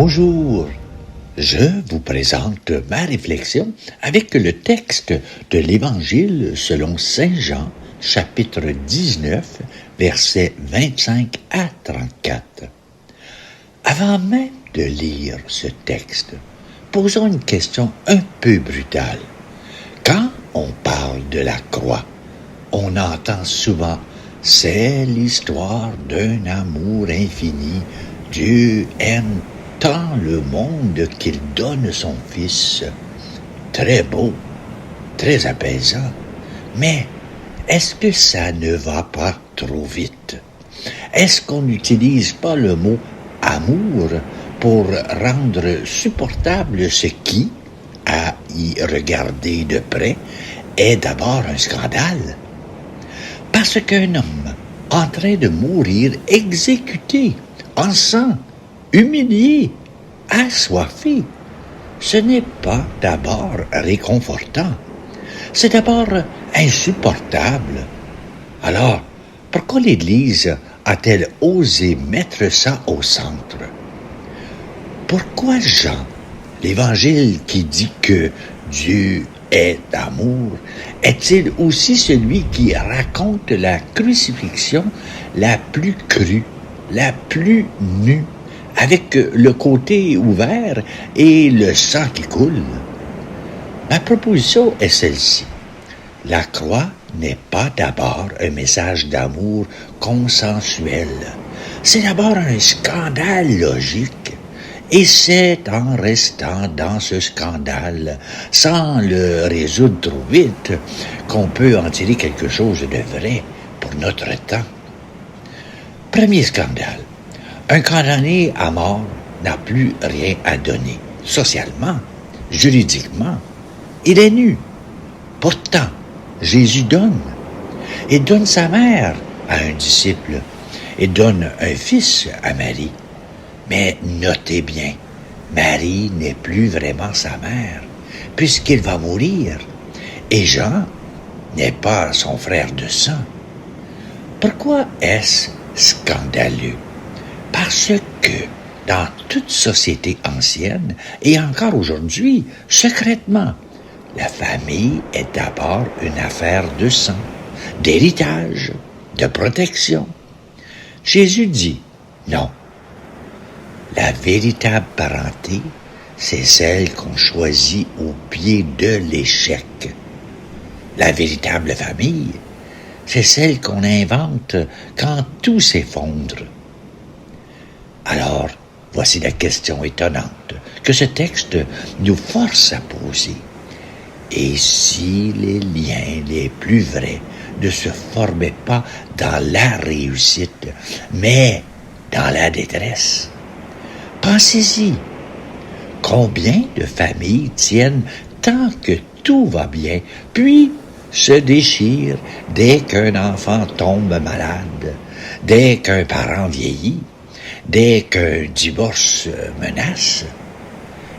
Bonjour, je vous présente ma réflexion avec le texte de l'Évangile selon Saint Jean, chapitre 19, versets 25 à 34. Avant même de lire ce texte, posons une question un peu brutale. Quand on parle de la croix, on entend souvent « c'est l'histoire d'un amour infini, Dieu aime tant le monde qu'il donne son Fils. » Très beau, très apaisant, mais est-ce que ça ne va pas trop vite? Est-ce qu'on n'utilise pas le mot « amour » pour rendre supportable ce qui, à y regarder de près, est d'abord un scandale? Parce qu'un homme en train de mourir exécuté, en sang, humilié, assoiffé, ce n'est pas d'abord réconfortant, c'est d'abord insupportable. Alors, pourquoi l'Église a-t-elle osé mettre ça au centre? Pourquoi Jean, l'Évangile qui dit que Dieu est amour, est-il aussi celui qui raconte la crucifixion la plus crue, la plus nue, avec le côté ouvert et le sang qui coule? Ma proposition est celle-ci. La croix n'est pas d'abord un message d'amour consensuel. C'est d'abord un scandale logique. Et c'est en restant dans ce scandale, sans le résoudre trop vite, qu'on peut en tirer quelque chose de vrai pour notre temps. Premier scandale. Un condamné à mort n'a plus rien à donner. Socialement, juridiquement, il est nu. Pourtant, Jésus donne. Il donne sa mère à un disciple. Il donne un fils à Marie. Mais notez bien, Marie n'est plus vraiment sa mère, puisqu'il va mourir. Et Jean n'est pas son frère de sang. Pourquoi est-ce scandaleux? Parce que dans toute société ancienne, et encore aujourd'hui, secrètement, la famille est d'abord une affaire de sang, d'héritage, de protection. Jésus dit non. La véritable parenté, c'est celle qu'on choisit au pied de l'échec. La véritable famille, c'est celle qu'on invente quand tout s'effondre. Alors, voici la question étonnante que ce texte nous force à poser. Et si les liens les plus vrais ne se formaient pas dans la réussite, mais dans la détresse? Pensez-y, combien de familles tiennent tant que tout va bien, puis se déchirent dès qu'un enfant tombe malade, dès qu'un parent vieillit, dès qu'un divorce menace?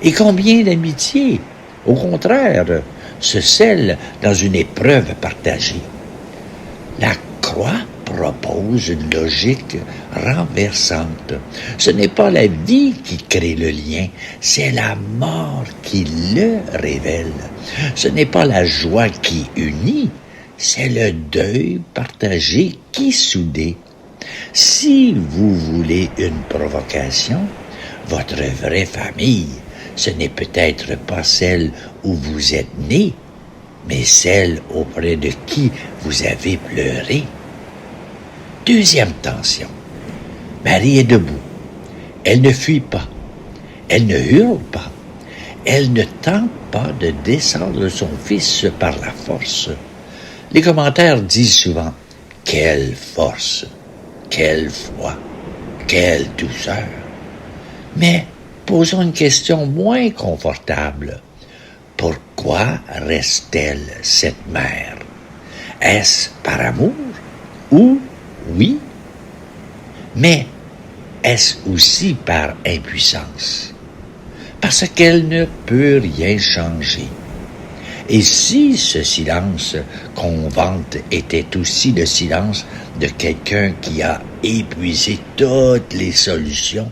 Et combien d'amitiés, au contraire, se scellent dans une épreuve partagée? La croix propose une logique renversante. Ce n'est pas la vie qui crée le lien, c'est la mort qui le révèle. Ce n'est pas la joie qui unit, c'est le deuil partagé qui soudé. Si vous voulez une provocation, votre vraie famille, ce n'est peut-être pas celle où vous êtes né, mais celle auprès de qui vous avez pleuré. Deuxième tension. Marie est debout. Elle ne fuit pas. Elle ne hurle pas. Elle ne tente pas de descendre son fils par la force. Les commentaires disent souvent « Quelle force! Quelle foi! Quelle douceur! » Mais posons une question moins confortable. Pourquoi reste-t-elle cette mère? Est-ce par amour ou oui? Mais est-ce aussi par impuissance? Parce qu'elle ne peut rien changer. Et si ce silence qu'on vante était aussi le silence de quelqu'un qui a épuisé toutes les solutions,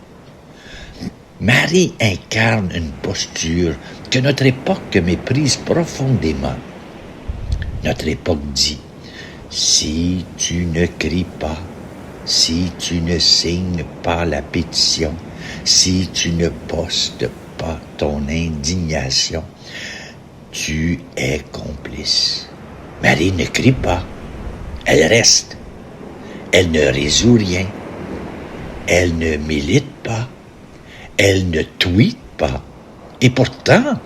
Marie incarne une posture que notre époque méprise profondément. Notre époque dit, si tu ne cries pas, si tu ne signes pas la pétition, si tu ne postes pas ton indignation, tu es complice. Marie ne crie pas, elle reste. Elle ne résout rien. Elle ne milite pas. Elle ne tweete pas. Et pourtant,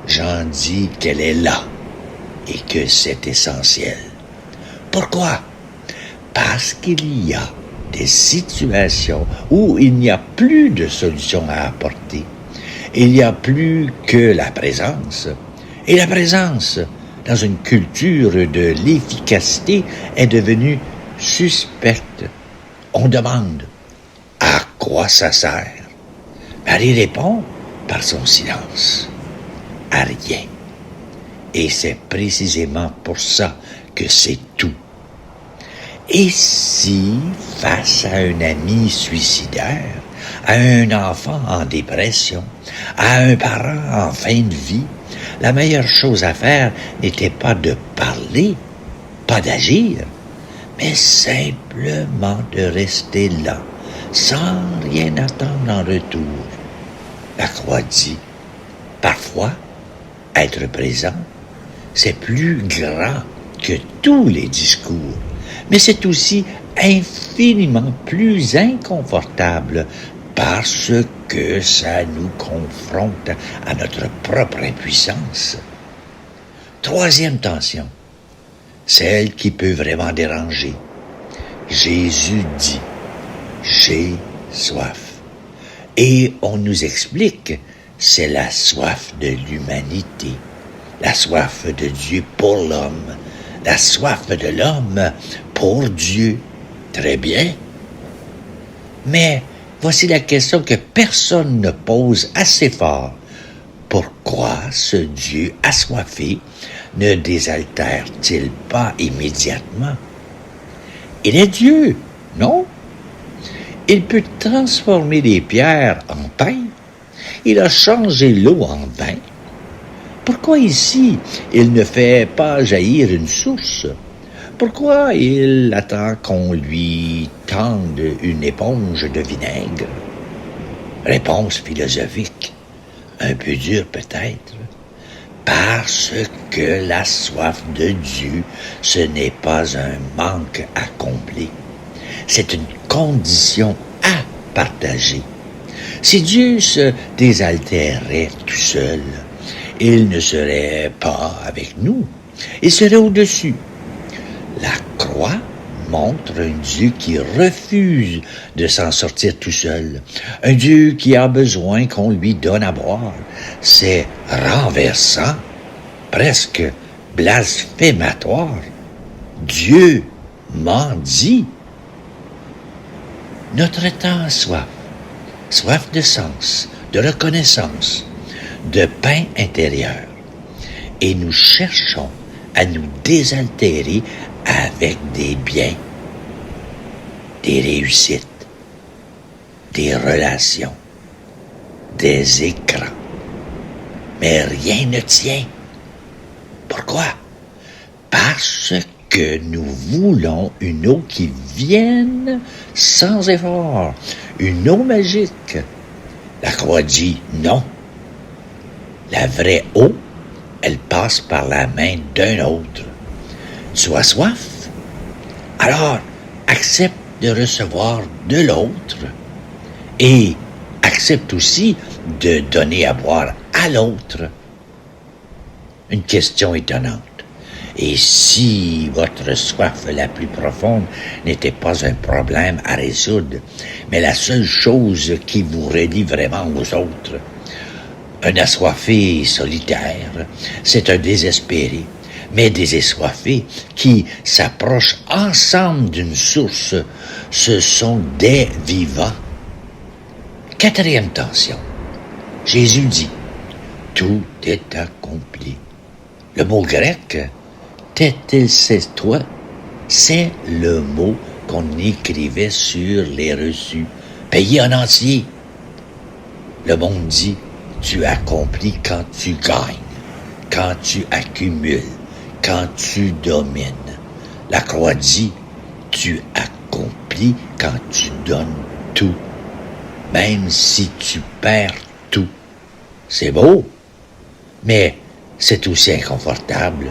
Jean dit qu'elle est là et que c'est essentiel. Pourquoi? Parce qu'il y a des situations où il n'y a plus de solution à apporter. Il n'y a plus que la présence. Et la présence, dans une culture de l'efficacité, est devenue suspecte. On demande à quoi ça sert? Marie répond par son silence. À rien. Et c'est précisément pour ça que c'est tout. Et si, face à un ami suicidaire, à un enfant en dépression, à un parent en fin de vie, la meilleure chose à faire n'était pas de parler, pas d'agir, mais simplement de rester là, sans rien attendre en retour. La croix dit, parfois, être présent, c'est plus grand que tous les discours, mais c'est aussi infiniment plus inconfortable parce que ça nous confronte à notre propre impuissance. Troisième tension, celle qui peut vraiment déranger. Jésus dit, j'ai soif. Et on nous explique, c'est la soif de l'humanité, la soif de Dieu pour l'homme, la soif de l'homme pour Dieu. Très bien. Mais voici la question que personne ne pose assez fort. Pourquoi ce Dieu assoiffé ne désaltère-t-il pas immédiatement? Il est Dieu, non? Il peut transformer les pierres en pain. Il a changé l'eau en vin. Pourquoi ici, il ne fait pas jaillir une source? Pourquoi il attend qu'on lui tende une éponge de vinaigre? Réponse philosophique, un peu dure peut-être. Parce que la soif de Dieu, ce n'est pas un manque à combler. C'est une condition à partager. Si Dieu se désaltérait tout seul, il ne serait pas avec nous. Il serait au-dessus. La croix montre un Dieu qui refuse de s'en sortir tout seul. Un Dieu qui a besoin qu'on lui donne à boire. C'est renversant, presque blasphématoire. Dieu mendie. Notre temps a soif. Soif de sens, de reconnaissance, de pain intérieur. Et nous cherchons à nous désaltérer avec des biens, des réussites, des relations, des écrans. Mais rien ne tient. Pourquoi? Parce que nous voulons une eau qui vienne sans effort, une eau magique. La croix dit non. La vraie eau, elle passe par la main d'un autre. Tu as soif? Alors, accepte de recevoir de l'autre et accepte aussi de donner à boire à l'autre. Une question étonnante. Et si votre soif la plus profonde n'était pas un problème à résoudre, mais la seule chose qui vous relie vraiment aux autres? Un assoiffé solitaire, c'est un désespéré, mais des assoiffés qui s'approchent ensemble d'une source, ce sont des vivants. Quatrième tension. Jésus dit, tout est accompli. Le mot grec, tételestai, c'est le mot qu'on écrivait sur les reçus, payés en entier. Le monde dit, tu accomplis quand tu gagnes, quand tu accumules, quand tu domines. La croix dit, tu accomplis quand tu donnes tout, même si tu perds tout. C'est beau, mais c'est aussi inconfortable,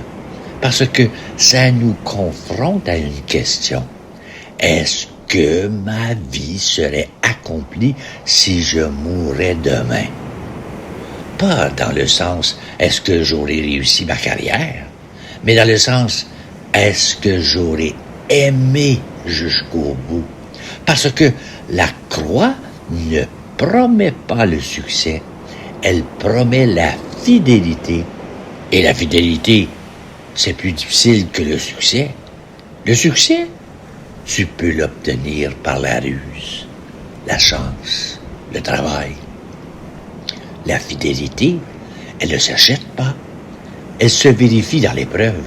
parce que ça nous confronte à une question. Est-ce que ma vie serait accomplie si je mourais demain? Pas dans le sens, est-ce que j'aurais réussi ma carrière, mais dans le sens, est-ce que j'aurais aimé jusqu'au bout? Parce que la croix ne promet pas le succès, elle promet la fidélité. Et la fidélité, c'est plus difficile que le succès. Le succès, tu peux l'obtenir par la ruse, la chance, le travail. La fidélité, elle ne s'achète pas, elle se vérifie dans l'épreuve.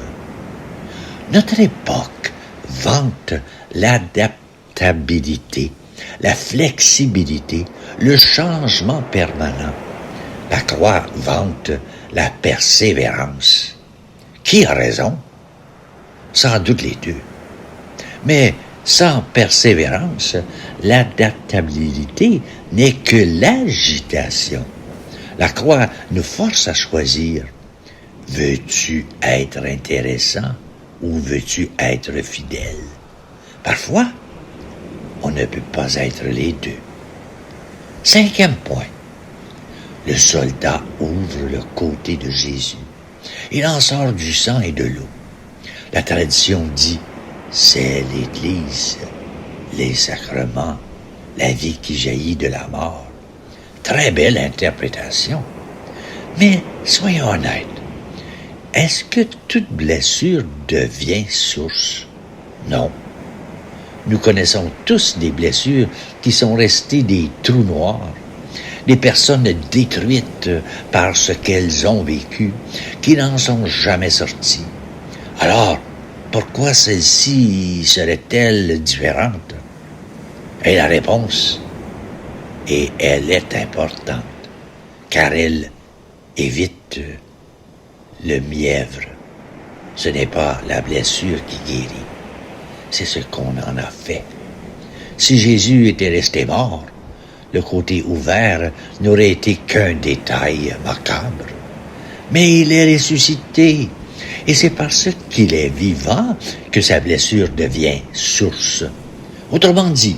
Notre époque vante l'adaptabilité, la flexibilité, le changement permanent. La croix vante la persévérance. Qui a raison? Sans doute les deux. Mais sans persévérance, l'adaptabilité n'est que l'agitation. La croix nous force à choisir. Veux-tu être intéressant ou veux-tu être fidèle? Parfois, on ne peut pas être les deux. 5e point. Le soldat ouvre le côté de Jésus. Il en sort du sang et de l'eau. La tradition dit, c'est l'Église, les sacrements, la vie qui jaillit de la mort. Très belle interprétation. Mais soyons honnêtes, est-ce que toute blessure devient source? Non. Nous connaissons tous des blessures qui sont restées des trous noirs, des personnes détruites par ce qu'elles ont vécu, qui n'en sont jamais sorties. Alors, pourquoi celle-ci serait-elle différente? Et la réponse, et elle est importante, car elle évite le mièvre. Ce n'est pas la blessure qui guérit, c'est ce qu'on en a fait. Si Jésus était resté mort, le côté ouvert n'aurait été qu'un détail macabre. Mais il est ressuscité, et c'est parce qu'il est vivant que sa blessure devient source. Autrement dit,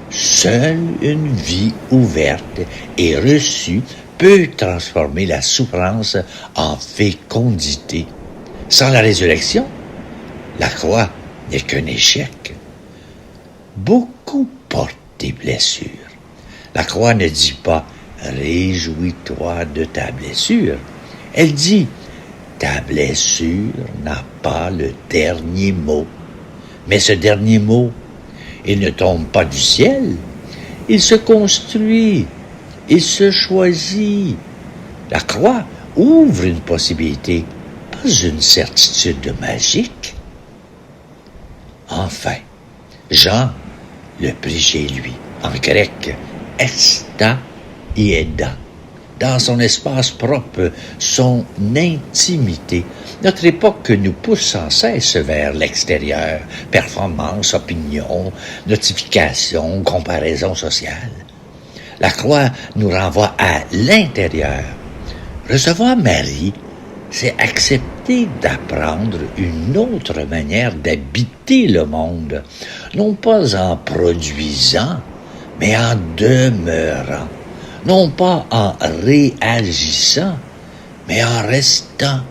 seule une vie ouverte et reçue peut transformer la souffrance en fécondité. Sans la résurrection, la croix n'est qu'un échec. Beaucoup portent des blessures. La croix ne dit pas « Réjouis-toi de ta blessure ». Elle dit « Ta blessure n'a pas le dernier mot ». Mais ce dernier mot, il ne tombe pas du ciel. Il se construit, il se choisit. La croix ouvre une possibilité, pas une certitude magique. Enfin, Jean le prit chez lui, en grec, esta ieda, dans son espace propre, son intimité. Notre époque nous pousse sans cesse vers l'extérieur, performance, opinion, notification, comparaison sociale. La croix nous renvoie à l'intérieur. Recevoir Marie, c'est accepter d'apprendre une autre manière d'habiter le monde, non pas en produisant, mais en demeurant, non pas en réagissant, mais en restant.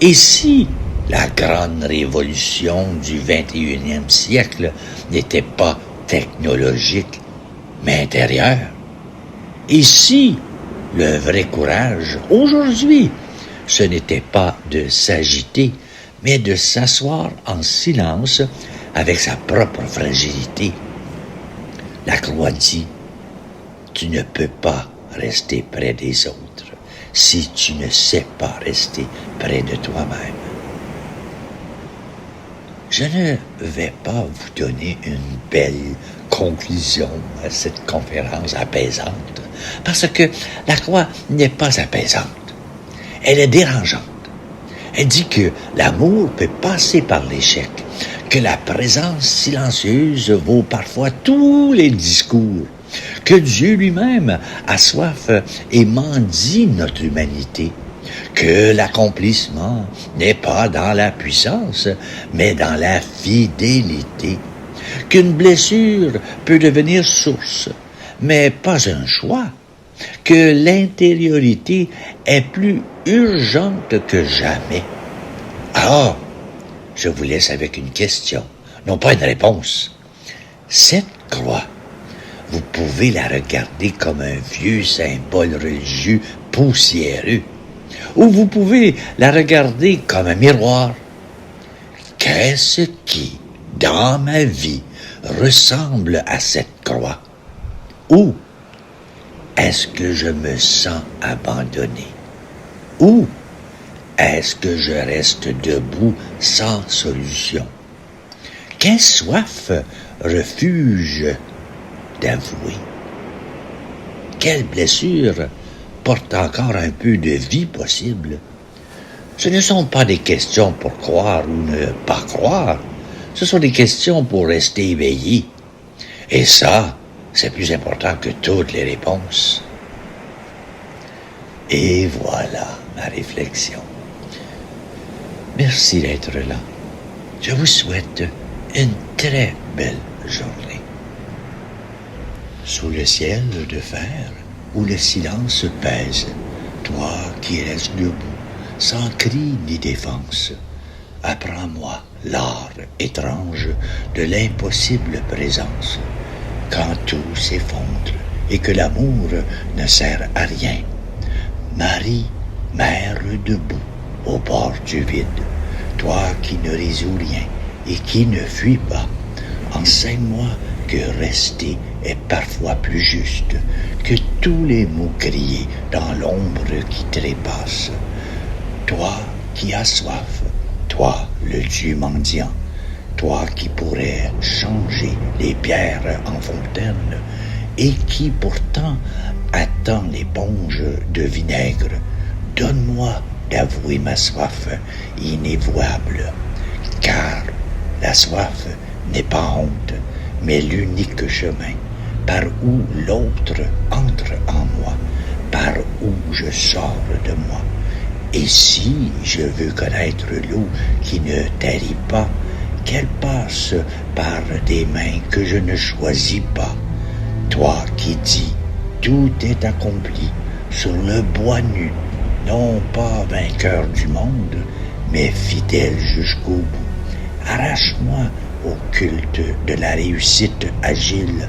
Et si la grande révolution du 21e siècle n'était pas technologique, mais intérieure? Et si le vrai courage, aujourd'hui, ce n'était pas de s'agiter, mais de s'asseoir en silence avec sa propre fragilité? La croix dit, tu ne peux pas rester près des autres si tu ne sais pas rester près de toi-même. Je ne vais pas vous donner une belle conclusion à cette conférence apaisante. Parce que la croix n'est pas apaisante. Elle est dérangeante. Elle dit que l'amour peut passer par l'échec, que la présence silencieuse vaut parfois tous les discours, que Dieu lui-même a soif et mendie notre humanité, que l'accomplissement n'est pas dans la puissance, mais dans la fidélité, qu'une blessure peut devenir source, mais pas un choix, que l'intériorité est plus urgente que jamais. Alors, je vous laisse avec une question, non pas une réponse. Cette croix, vous pouvez la regarder comme un vieux symbole religieux poussiéreux, ou vous pouvez la regarder comme un miroir. Qu'est-ce qui, dans ma vie, ressemble à cette croix? Où est-ce que je me sens abandonné? Où est-ce que je reste debout sans solution? Quelle soif refuse d'avouer? Quelle blessure porte encore un peu de vie possible? Ce ne sont pas des questions pour croire ou ne pas croire. Ce sont des questions pour rester éveillé. Et ça, c'est plus important que toutes les réponses. Et voilà ma réflexion. Merci d'être là. Je vous souhaite une très belle journée. Sous le ciel de fer, où le silence pèse, toi qui restes debout, sans cri ni défense, apprends-moi l'art étrange de l'impossible présence, quand tout s'effondre et que l'amour ne sert à rien. Marie, mère debout, au bord du vide, toi qui ne résous rien et qui ne fuis pas, enseigne-moi que rester est parfois plus juste que tous les mots criés dans l'ombre qui trépasse. Toi qui as soif, toi le Dieu mendiant, toi qui pourrais changer les pierres en fontaine et qui pourtant attend l'éponge de vinaigre, donne-moi d'avouer ma soif inévouable, car la soif n'est pas honte, mais l'unique chemin par où l'autre entre en moi, par où je sors de moi. Et si je veux connaître l'eau qui ne tarit pas, qu'elle passe par des mains que je ne choisis pas. Toi qui dis, tout est accompli sur le bois nu, non pas vainqueur du monde, mais fidèle jusqu'au bout. Arrache-moi au culte de la réussite agile,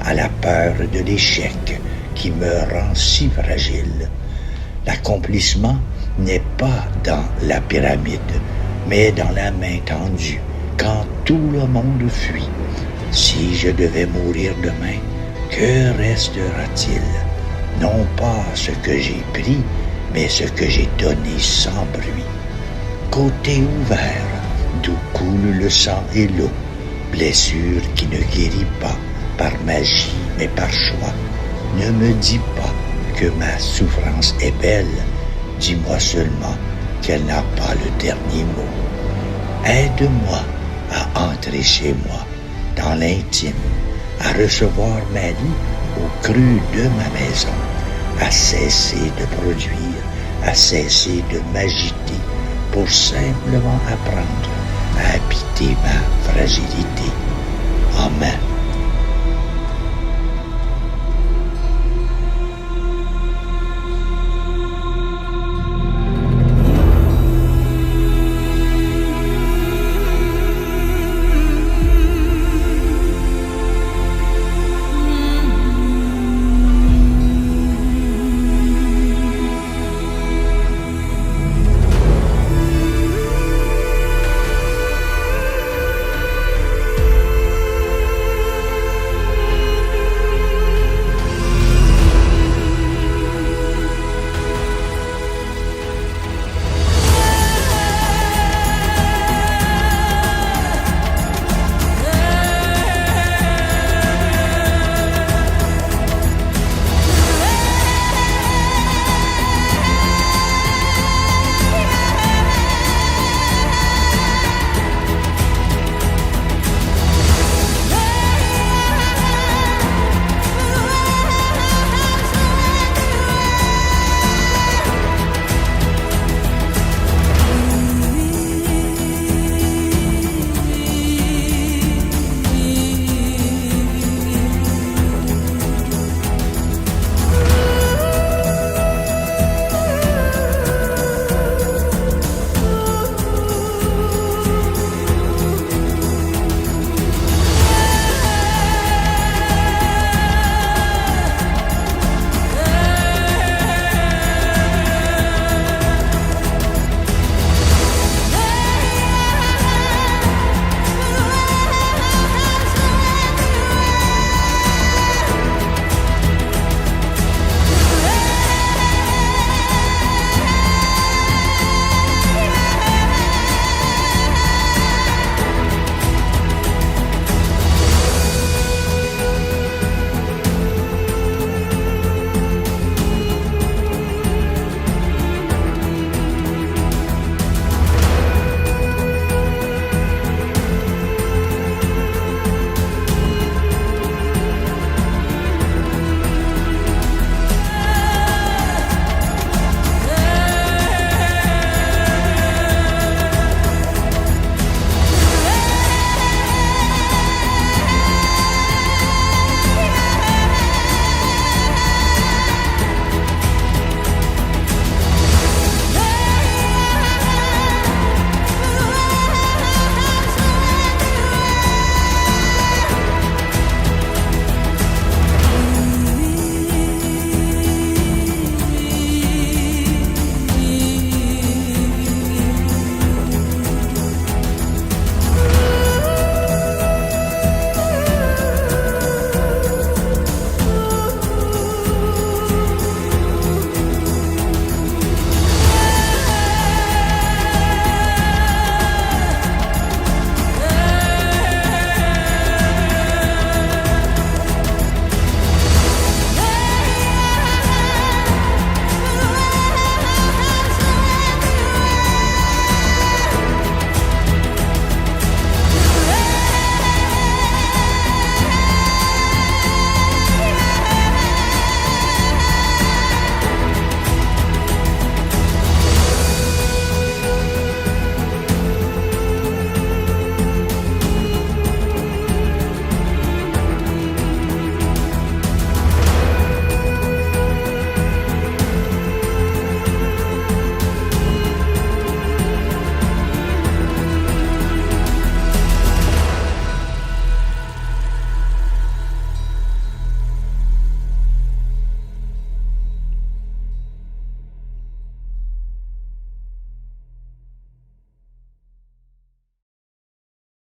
à la peur de l'échec qui me rend si fragile. L'accomplissement n'est pas dans la pyramide, mais dans la main tendue, quand tout le monde fuit. Si je devais mourir demain, que restera-t-il? Non pas ce que j'ai pris, mais ce que j'ai donné sans bruit. Côté ouvert, d'où coule le sang et l'eau, blessure qui ne guérit pas par magie, mais par choix. Ne me dis pas que ma souffrance est belle, dis-moi seulement qu'elle n'a pas le dernier mot. Aide-moi à entrer chez moi, dans l'intime, à recevoir ma vie au creux de ma maison, à cesser de produire, à cesser de m'agiter, pour simplement apprendre à habiter ma fragilité. Amen.